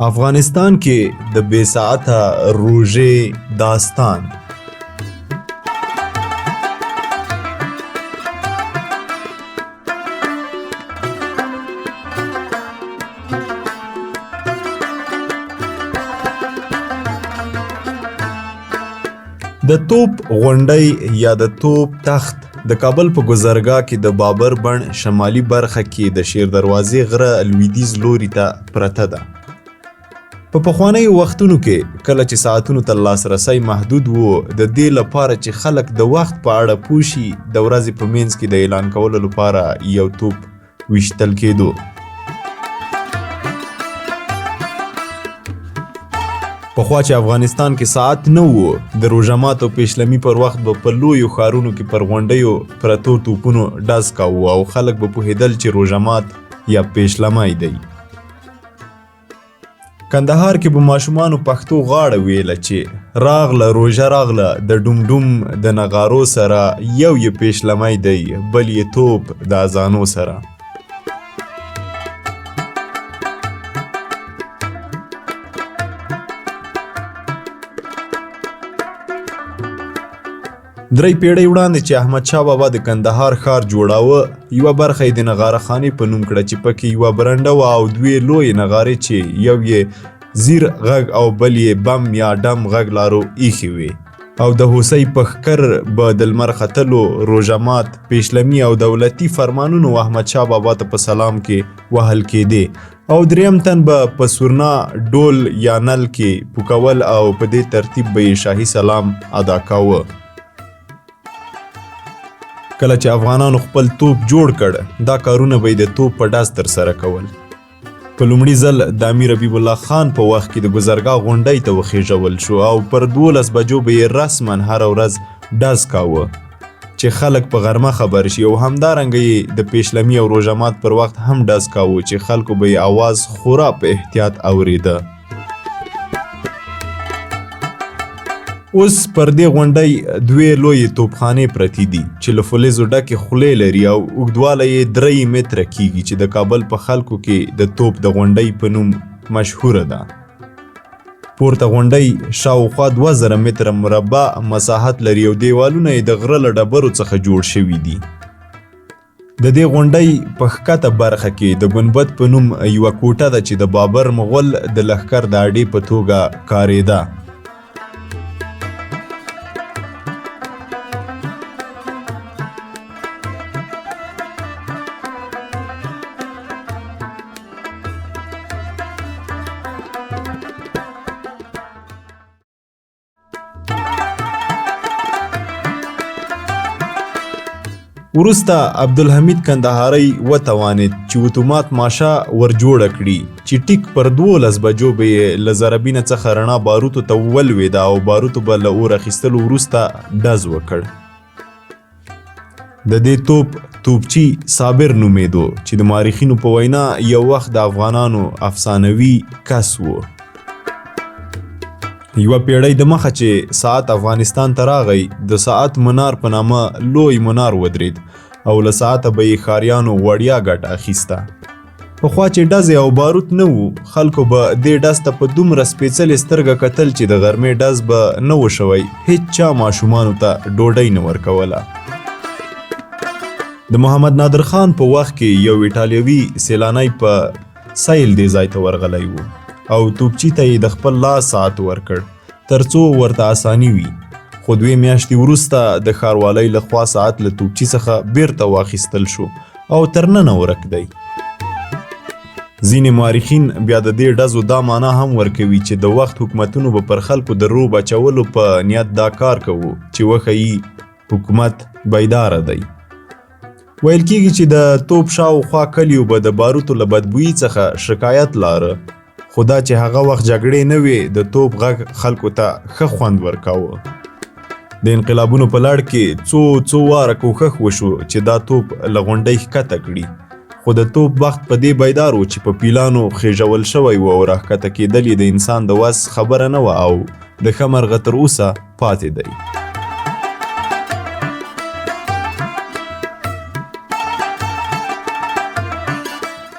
افغانستان کې د بې ساعته روژې داستان. د توپ غونډۍ یا د توپ تخت د کابل په ګذرګاه کې د بابر بڼ شمالي برخه کې د شیر دروازې غره لویدیځ لوري ته پرته ده. په پخوانیو وختونو کې کله چې ساعتونو ته لاسرسی محدود و، د دې لپاره چې خلک د وخت په اړه پوه شي د ورځې په منځ کې د اعلان کولو لپاره یو توپ ویشتل کېدو. پخوا چې افغانستان کې ساعت نه و، د روژه ماتو پیشلمي پر وخت به په لویو ښارونو کې پر غونډیو پرتو توپونو ډز کاوه او خلک به پوهېدل چې روژه مات یا پیشلمی دی. کندهار کې به ماشومانو پښتو غاړه ویله چې راغله روژه راغله د ډوم د نغارو سره، یو یې پیشلمی دی بل یې توپ د اذانو سره. درې پیړۍ وړاندې چې احمدشاه بابا د کندهار ښار جوړاوه، یوه برخه یې د نغاره خانې په نوم کړه چې پکې یوه برنډه وه او دوې لویې نغارې چې یو یې زیر غږ او بل یې بم یا ډم غږ لارو ایښې وې، او د هوسۍ په ښکر به د لمر ختلو، روژه مات، پیشلمي او دولتي فرمانونو احمدشاه بابا ته په سلام کې وهل کېدې، او دریم تن به په سورنا ډول یا نل کې پوکول او په دې ترتیب به یې شاهي سلام ادا کاوه. کله چې افغانانو خپل توپ جوړ کړ، دا کارونه به یې د توپ په ډز ترسره کول. په لومړي ځل د امیر حبیب الله خان په وخت کې د ګذرګاه غونډۍ ته وخېژول شو او پر 12 بجو به یې رسما هره ورځ ډز کاوه چې خلک په غرمه خبر شي، او همدارنګه یې د پیشلمي او روژه مات پر وخت هم ډز کاوه چې خلکو به یې اواز خورا په احتیاط اورېده. اوس پر دې غونډۍ دوې لویې توپخانې پرتې دي چې له فلزو ډکې خولې لري او اوږدوالی یې 3 متره کیږي چې د کابل په خلکو کې د توپ د غونډۍ په نوم مشهوره ده. پورته غونډۍ شاوخوا 2000 متره مربع مساحت لري او دیوالونه یې د غره له ډبرو څخه جوړ شوي دي. د دې غونډۍ په ښکته برخه کې د ګنبد په نوم یوه کوټه ده چې د بابر مغول د لښکر د اډې په توګه کارېده. وروسته عبدالحمید کندهاری وتوانید چې اتومات ماشه ور جوړه کړي چې ټیک پر 12 بجو به یې له ضربینه څخه رڼا باروتو ته ولوېده او باروتو به له اور اخیستلو وروسته ډز وکړ. د دې توپ توپچي صابر نومېدو چې د مورخینو په وینا یو وخت د افغانانو افسانوي کس و. یوه پیړۍ د مخه چې ساعت افغانستان ته راغی، د ساعت منار په نامه لوی منار ودرېد او له ساعته به یې ښاریانو وړیا ګټه اخیسته. پخوا چې ډزې او باروت نه وو، خلکو به دې ډز ته په دومره سپېڅلې سترګه کتل چې د غرمې ډز به نه و شوی، هیڅ چا ماشومانو ته ډوډۍ نه ورکوله. د محمد نادر خان په وخت کې یو ایټالوي سیلانی په سیل دې ځای ته ورغلی و او توپچي ته یې د خپل لاس ساعت ورکړ ترڅو ورته اساني وي، خو 2 میاشتې وروسته د ښاروالۍ لخوا ساعت له توپچي څخه بیرته واخیستل شو او تر ننه ورک دی. ځینې مورخین بیا د دې ډزو دا معنا هم ورکوي چې د وخت حکومتونو به پر خلکو د روب اچولو په نیت دا کار کوو چې وښیي حکومت بیداره دی. ویل کېږي چې د توپ شاوخوا کلیو به د باروتو له بدبویي څخه شکایت لاره، خو دا چې هغه وخت جګړې نه وې، د توپ غږ خلکو ته ښه خوند ورکاوه. د انقلابونو په لړ کې څو واره کوښښ وشو چې دا توپ له غونډۍ ښکته کړي، خو د توپ وخت په دې بیدار و چې په پیلانو خېژول شوی و او راښکته کېدل یې د انسان د وس خبره نه وه او د ښه مرغه تر اوسه پاتې دی.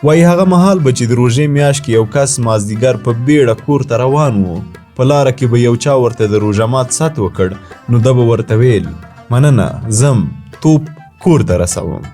وایي هغه مهال به چې د روژې میاشت کې یو کس مازدیګر په بیړه کور ته روان و، په لاره کې به یو چا ورته د روژه مات ست وکړ، نو ده به ورته ویل مننه ځم توپ کور ته رسوم.